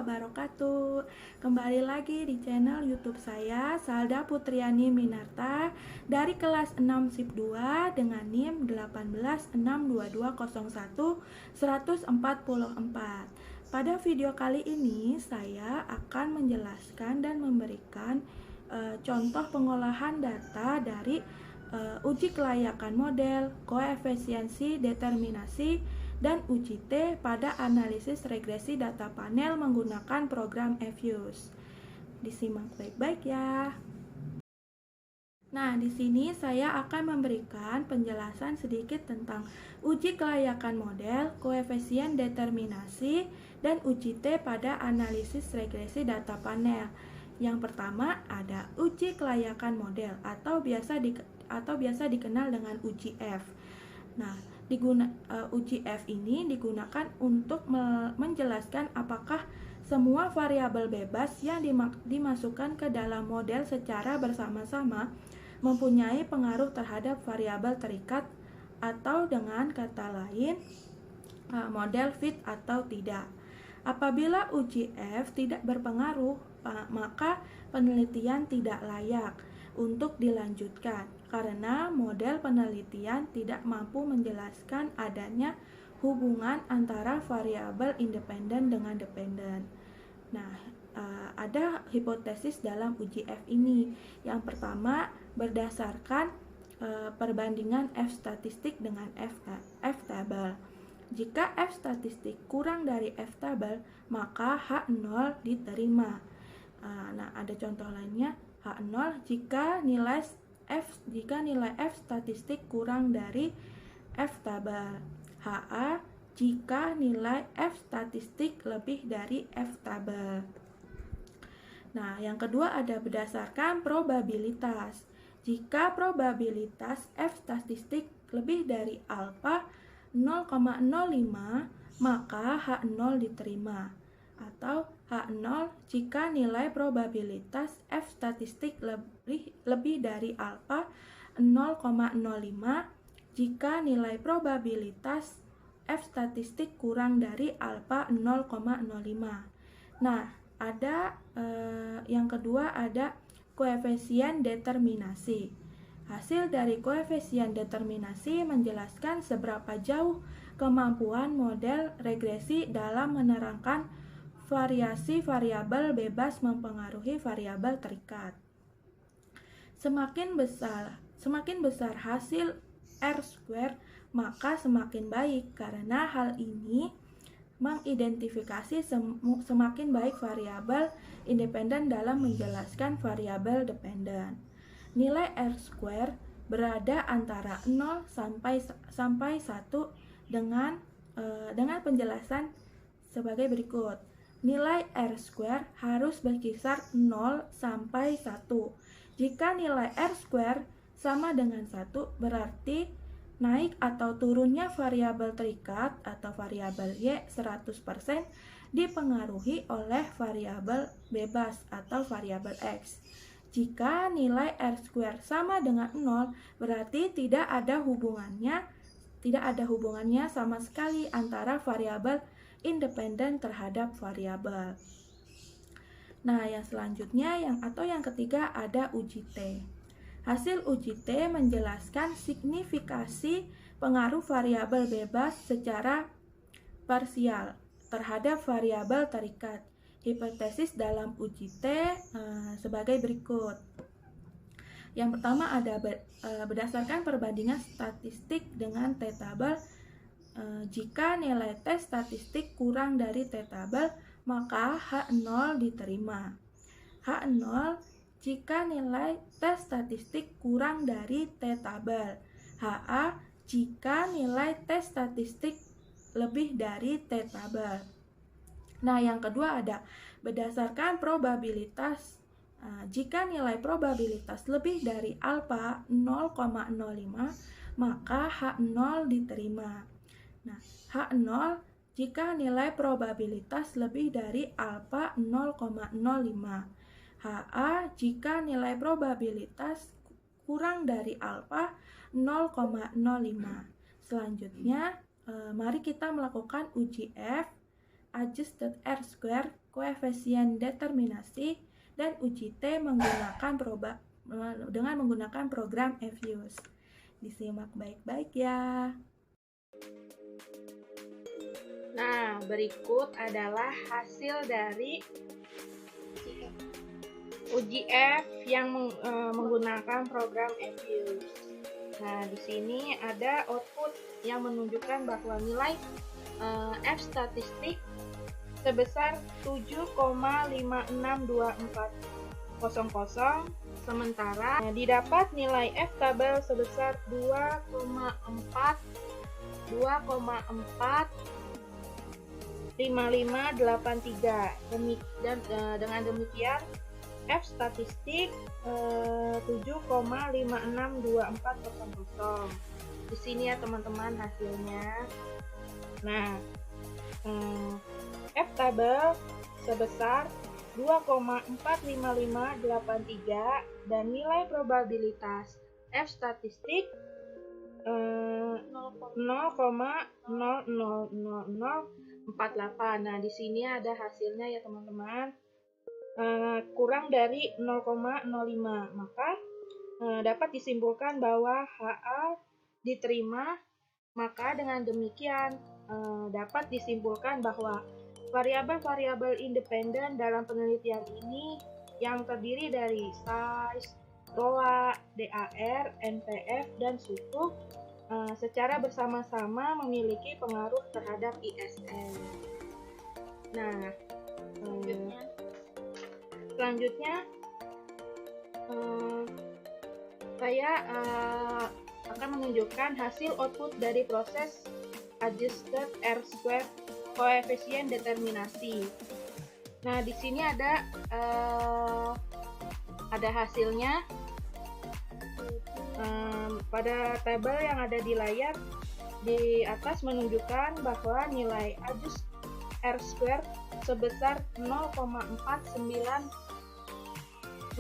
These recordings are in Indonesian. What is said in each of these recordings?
wabarakatuh. Kembali lagi di channel YouTube saya, Salda Putriani Minarta dari kelas 6 SIP 2 dengan NIM 1862201-144. Pada video kali ini saya akan menjelaskan dan memberikan contoh pengolahan data dari uji kelayakan model, koefisiensi determinasi, dan uji T pada analisis regresi data panel menggunakan program Fuse. Disimak baik-baik ya. Nah, di sini saya akan memberikan penjelasan sedikit tentang uji kelayakan model, koefisien determinasi, dan uji T pada analisis regresi data panel. Yang pertama ada uji kelayakan model atau biasa dikenal dengan uji F. Nah, uji F ini digunakan untuk menjelaskan apakah semua variabel bebas yang dimasukkan ke dalam model secara bersama-sama mempunyai pengaruh terhadap variabel terikat, atau dengan kata lain model fit atau tidak. Apabila uji F tidak berpengaruh, maka penelitian tidak layak untuk dilanjutkan karena model penelitian tidak mampu menjelaskan adanya hubungan antara variabel independen dengan dependen. Nah, ada hipotesis dalam uji F ini. Yang pertama, berdasarkan perbandingan F statistik dengan F tabel. Jika F statistik kurang dari F tabel, maka H0 diterima. Nah, ada contoh lainnya. H0 jika nilai F statistik kurang dari F tabel. HA jika nilai F statistik lebih dari F tabel. Nah, yang kedua ada berdasarkan probabilitas. Jika probabilitas F statistik lebih dari alfa 0,05, maka H0 diterima. Atau H0 jika nilai probabilitas F statistik lebih dari alfa 0,05 jika nilai probabilitas F statistik kurang dari alfa 0,05. Nah, ada yang kedua ada koefisien determinasi. Hasil dari koefisien determinasi menjelaskan seberapa jauh kemampuan model regresi dalam menerangkan variasi variabel bebas mempengaruhi variabel terikat. Semakin besar hasil R-square, maka semakin baik karena hal ini mengidentifikasi semakin baik variabel independen dalam menjelaskan variabel dependen. Nilai R-square berada antara 0 sampai 1 dengan penjelasan sebagai berikut. Nilai R-square harus berkisar 0 sampai 1. Jika nilai R-square sama dengan 1, berarti naik atau turunnya variabel terikat atau variabel Y 100% dipengaruhi oleh variabel bebas atau variabel X. Jika nilai R-square sama dengan 0, berarti tidak ada hubungannya sama sekali antara variabel independen terhadap variabel. Nah, yang selanjutnya yang ketiga ada uji T. Hasil uji T menjelaskan signifikasi pengaruh variabel bebas secara parsial terhadap variabel terikat. Hipotesis dalam uji T sebagai berikut. Yang pertama ada berdasarkan perbandingan statistik dengan T tabel. Jika nilai T statistik kurang dari T tabel, maka H0 diterima. H0 jika nilai T statistik kurang dari T tabel. HA jika nilai T statistik lebih dari T tabel. Nah, yang kedua ada berdasarkan probabilitas. Jika nilai probabilitas lebih dari alfa 0,05, maka H0 diterima. Nah, H0 jika nilai probabilitas lebih dari alfa 0,05. HA jika nilai probabilitas kurang dari alfa 0,05. Selanjutnya, mari kita melakukan uji F, adjusted R-square koefisien determinasi, dan uji T dengan menggunakan program EVIUS. Disimak baik-baik ya. Nah, berikut adalah hasil dari uji F yang menggunakan program EVIUS. Nah, di sini ada output yang menunjukkan bahwa nilai F statistik sebesar 7,562400, sementara didapat nilai F tabel sebesar 2,5583. Dan dengan demikian F statistik 7,562400. Di sini ya teman-teman hasilnya. Nah, F tabel sebesar 2,45583 dan nilai probabilitas F statistik 0,000048. Nah, di sini ada hasilnya ya teman-teman. Kurang dari 0,05, maka dapat disimpulkan bahwa HA diterima. Maka dengan demikian dapat disimpulkan bahwa variabel-variabel independen dalam penelitian ini yang terdiri dari size, ROA, DAR, NPF, dan suku secara bersama-sama memiliki pengaruh terhadap ISR. Nah, selanjutnya saya akan menunjukkan hasil output dari proses adjusted R-square koefisien determinasi. Nah, di sini ada hasilnya. Pada tabel yang ada di layar di atas menunjukkan bahwa nilai adjust R-square sebesar 0,492267,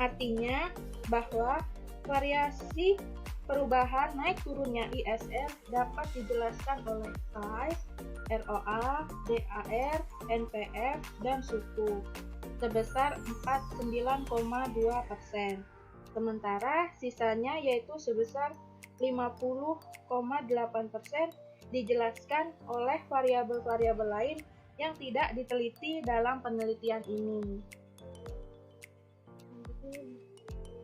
artinya bahwa variasi perubahan naik turunnya ISR dapat dijelaskan oleh size, ROA, DAR, NPF, dan suku sebesar 49,2%. Sementara sisanya yaitu sebesar 50,8% dijelaskan oleh variabel-variabel lain yang tidak diteliti dalam penelitian ini.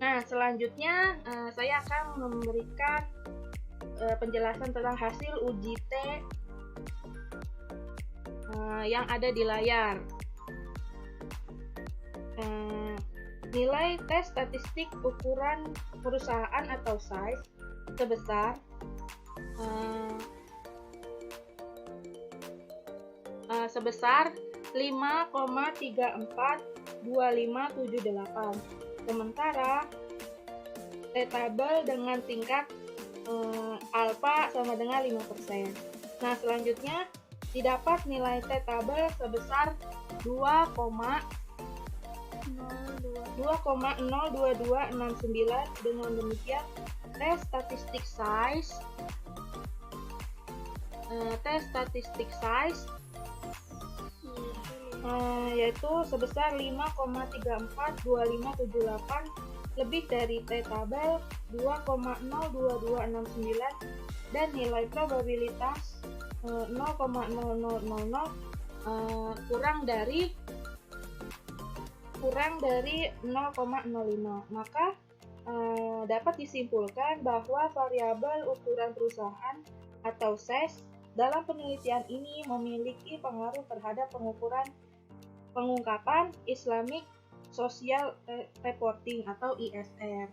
Nah, selanjutnya saya akan memberikan penjelasan tentang hasil uji T yang ada di layar. Nilai tes statistik ukuran perusahaan atau size sebesar 5,342578. Sementara T-tabel dengan tingkat alfa sama dengan 5%. Nah, selanjutnya didapat nilai T-tabel sebesar 2,02269. Dengan demikian T-statistik size yaitu sebesar 5,342578 lebih dari T-tabel 2,02269 dan nilai probabilitas 0,0000 kurang dari 0,05. Maka dapat disimpulkan bahwa variabel ukuran perusahaan atau size dalam penelitian ini memiliki pengaruh terhadap pengungkapan Islamic Social Reporting atau ISR.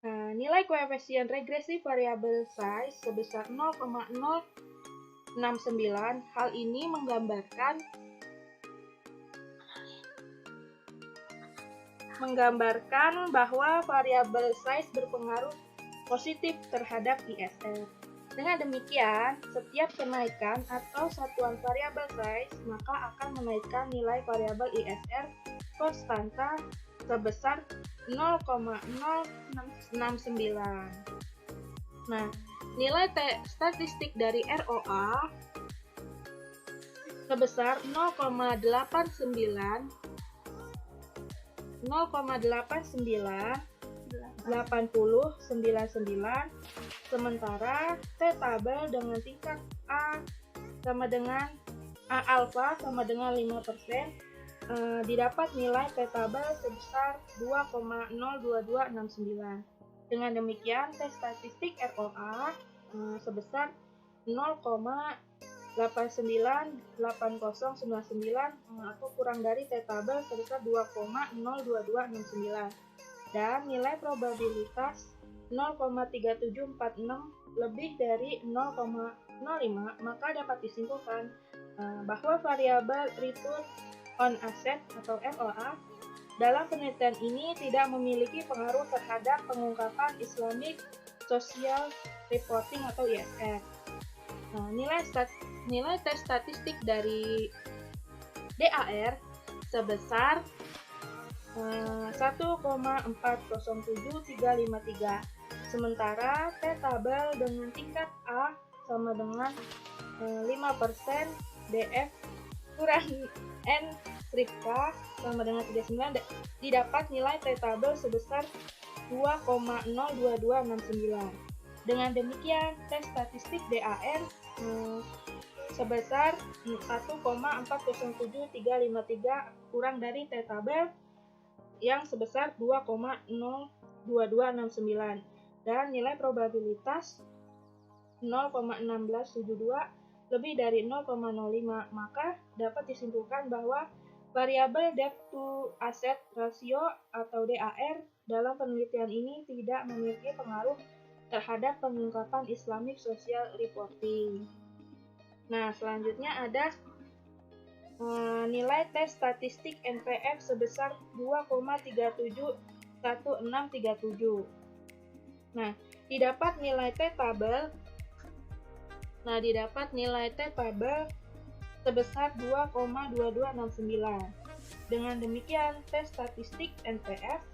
Nah, nilai koefisien regresi variabel size sebesar 0,069. Hal ini menggambarkan bahwa variabel size berpengaruh positif terhadap ISR. Dengan demikian, setiap kenaikan atau satuan variabel size maka akan menaikkan nilai variabel ISR konstanta sebesar 0,069. Nah, nilai statistik dari ROA sebesar 0,898099, sementara T tabel dengan tingkat A sama dengan A alfa sama dengan 5%, didapat nilai T tabel sebesar 2,02269. Dengan demikian, T statistik ROA sebesar 0,898099 atau kurang dari T tabel sebesar 2,02269, dan nilai probabilitas 0,3746 lebih dari 0,05, maka dapat disimpulkan bahwa variabel return on asset atau ROA dalam penelitian ini tidak memiliki pengaruh terhadap pengungkapan Islamic Social Reporting atau ISR. Nah, nilai tes statistik dari DAR sebesar 1,407353, sementara T tabel dengan tingkat A sama dengan 5%, DF kurang N strip K sama dengan 39, didapat nilai T tabel sebesar 2,02269. Dengan demikian, tes statistik DAR sebesar 1,407353 kurang dari T tabel yang sebesar 2,02269, dan nilai probabilitas 0,1672 lebih dari 0,05, maka dapat disimpulkan bahwa variabel debt to asset ratio atau DAR dalam penelitian ini tidak memiliki pengaruh terhadap pengungkapan Islamic Social Reporting. Nah, selanjutnya ada nilai tes statistik NPF sebesar 2,371637. Nah, didapat nilai T tabel sebesar 2,2269. Dengan demikian, tes statistik NPF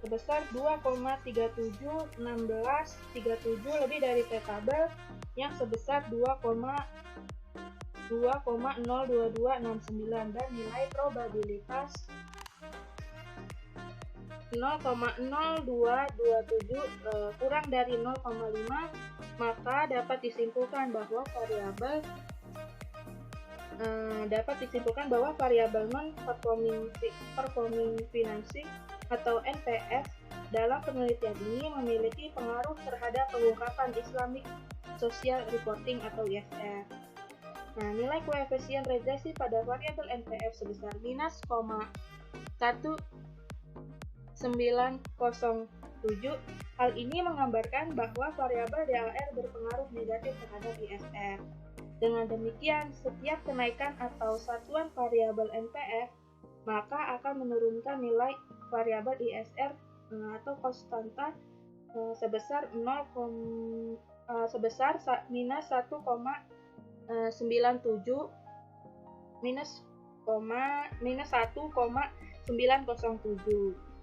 sebesar 2,371637 lebih dari T tabel yang sebesar 2,02269, dan nilai probabilitas 0,0227 kurang dari 0,5, maka dapat disimpulkan bahwa variabel non-performing financing atau NPF dalam penelitian ini memiliki pengaruh terhadap pengungkapan Islamic Social Reporting atau ISR. Nah, nilai koefisien regresi pada variabel NPF sebesar minus 0,1907. Hal ini menggambarkan bahwa variabel DAR berpengaruh negatif terhadap ISR. Dengan demikian, setiap kenaikan atau satuan variabel NPF maka akan menurunkan nilai variabel ISR atau konstanta sebesar minus 1,907.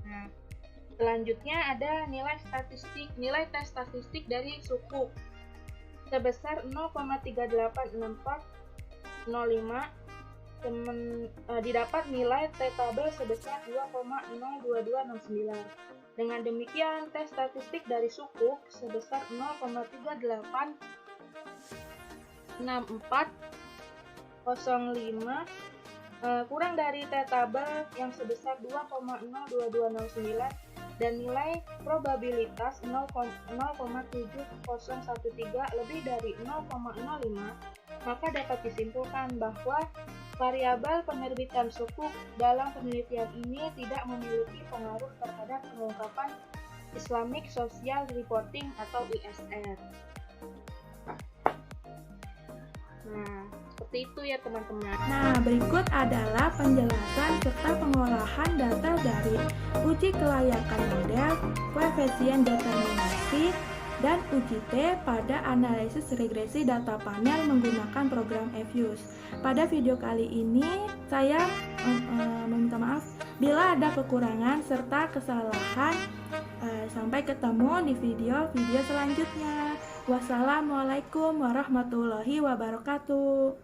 Nah, selanjutnya ada nilai tes statistik dari sukuk sebesar 0,386405, didapat nilai T tabel sebesar 2,02269. Dengan demikian, tes statistik dari sukuk sebesar 0,386405 kurang dari T tabel yang sebesar 2,02269, dan nilai probabilitas 0,7013 lebih dari 0,05, maka dapat disimpulkan bahwa variabel penerbitan sukuk dalam penelitian ini tidak memiliki pengaruh terhadap pengungkapan Islamic Social Reporting atau ISR. Nah, seperti itu ya teman-teman. Nah, berikut adalah penjelasan serta pengolahan data dari uji kelayakan model, koefisien determinasi, dan uji T pada analisis regresi data panel menggunakan program EFUSE. Pada video kali ini, saya meminta maaf bila ada kekurangan serta kesalahan. Sampai ketemu di video selanjutnya. Wassalamualaikum warahmatullahi wabarakatuh.